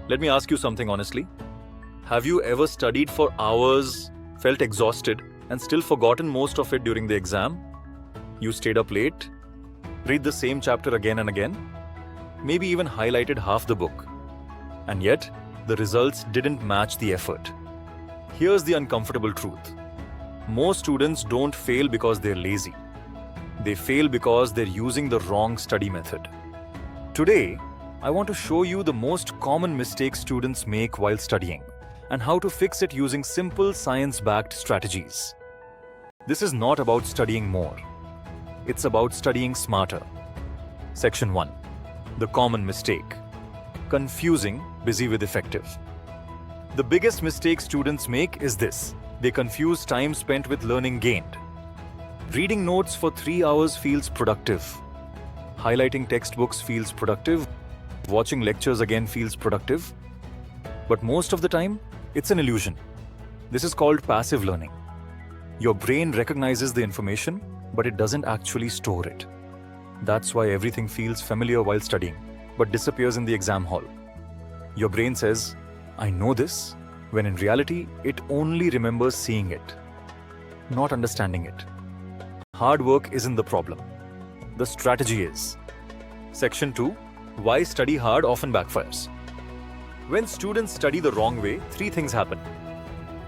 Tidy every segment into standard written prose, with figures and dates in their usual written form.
Let me ask you something honestly. Have you ever studied for hours, felt exhausted, and still forgotten most of it during the exam? You stayed up late, read the same chapter again and again, maybe even highlighted half the book. And yet, the results didn't match the effort. Here's the uncomfortable truth. Most students don't fail because they're lazy. They fail because they're using the wrong study method. Today, I want to show you the most common mistakes students make while studying and how to fix it using simple science-backed strategies. This is not about studying more. It's about studying smarter. Section 1. The common mistake. Confusing busy with effective. The biggest mistake students make is this. They confuse time spent with learning gained. Reading notes for 3 hours feels productive. Highlighting textbooks feels productive. Watching lectures again feels productive. But most of the time, it's an illusion. This is called passive learning. Your brain recognizes the information, but it doesn't actually store it. That's why everything feels familiar while studying, but disappears in the exam hall. Your brain says, I know this, when in reality, it only remembers seeing it, not understanding it. Hard work isn't the problem. The strategy is. Section 2. Why study hard often backfires. When students study the wrong way, 3 things happen.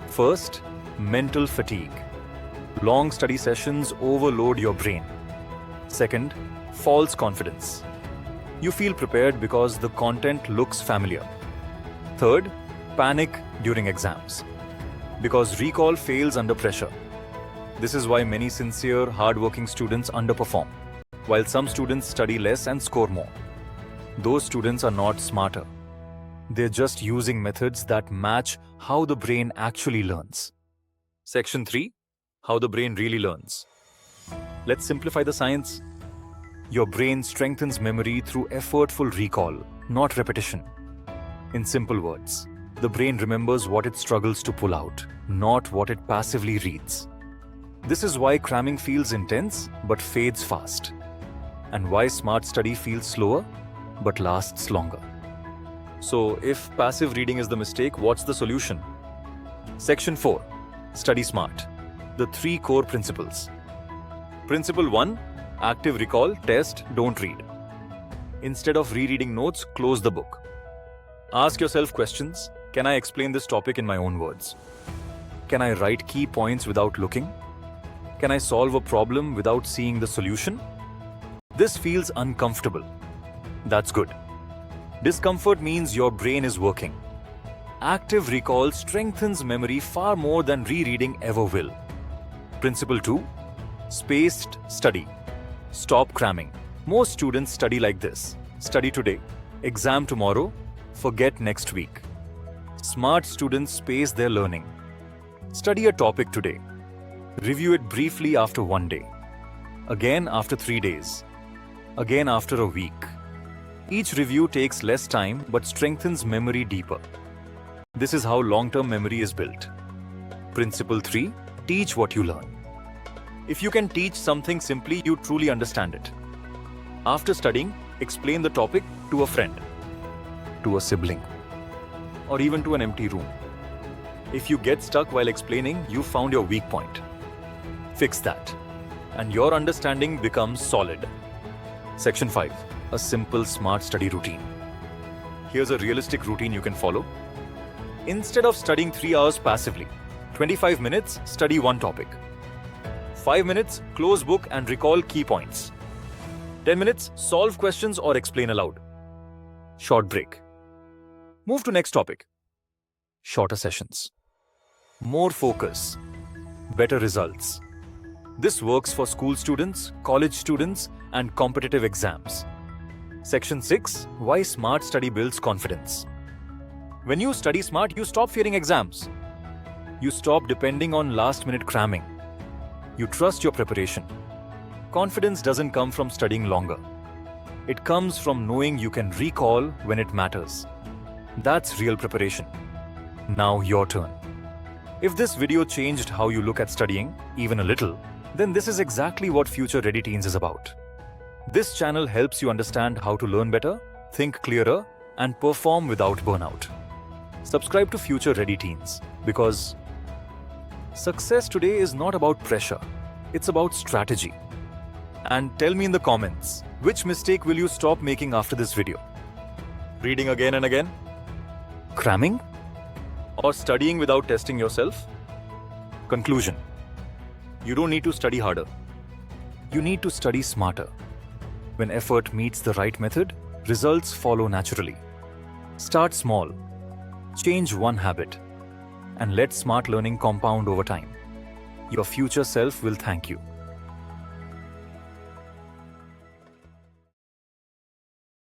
First, mental fatigue. Long study sessions overload your brain. Second, false confidence. You feel prepared because the content looks familiar. Third, panic during exams, because recall fails under pressure. This is why many sincere, hard-working students underperform, while some students study less and score more. Those students are not smarter. They're just using methods that match how the brain actually learns. Section 3. How the brain really learns. Let's simplify the science. Your brain strengthens memory through effortful recall, not repetition. In simple words, the brain remembers what it struggles to pull out, not what it passively reads. This is why cramming feels intense but fades fast, and why smart study feels slower but lasts longer. So, if passive reading is the mistake, what's the solution? Section 4. Study smart. The 3 core principles. Principle 1. Active recall, test, don't read. Instead of rereading notes, close the book. Ask yourself questions. Can I explain this topic in my own words? Can I write key points without looking? Can I solve a problem without seeing the solution? This feels uncomfortable. That's good. Discomfort means your brain is working. Active recall strengthens memory far more than rereading ever will. Principle 2. Spaced study. Stop cramming. Most students study like this. Study today, exam tomorrow, forget next week. Smart students space their learning. Study a topic today. Review it briefly after 1 day. Again after 3 days. Again after a week. Each review takes less time but strengthens memory deeper. This is how long-term memory is built. Principle 3. Teach what you learn. If you can teach something simply, you truly understand it. After studying, explain the topic to a friend, to a sibling, or even to an empty room. If you get stuck while explaining, you found your weak point. Fix that, and your understanding becomes solid. Section 5. A simple, smart study routine. Here's a realistic routine you can follow. Instead of studying 3 hours passively, 25 minutes, study one topic. 5 minutes, close book and recall key points. 10 minutes, solve questions or explain aloud. Short break. Move to next topic. Shorter sessions. More focus. Better results. This works for school students, college students, and competitive exams. Section 6. Why smart study builds confidence. When you study smart, you stop fearing exams. You stop depending on last-minute cramming. You trust your preparation. Confidence doesn't come from studying longer. It comes from knowing you can recall when it matters. That's real preparation. Now your turn. If this video changed how you look at studying, even a little, then this is exactly what Future Ready Teens is about. This channel helps you understand how to learn better, think clearer, and perform without burnout. Subscribe to Future Ready Teens because success today is not about pressure, it's about strategy. And tell me in the comments, which mistake will you stop making after this video? Reading again and again? Cramming? Or studying without testing yourself? Conclusion: you don't need to study harder. You need to study smarter. When effort meets the right method, results follow naturally. Start small, change one habit, and let smart learning compound over time. Your future self will thank you.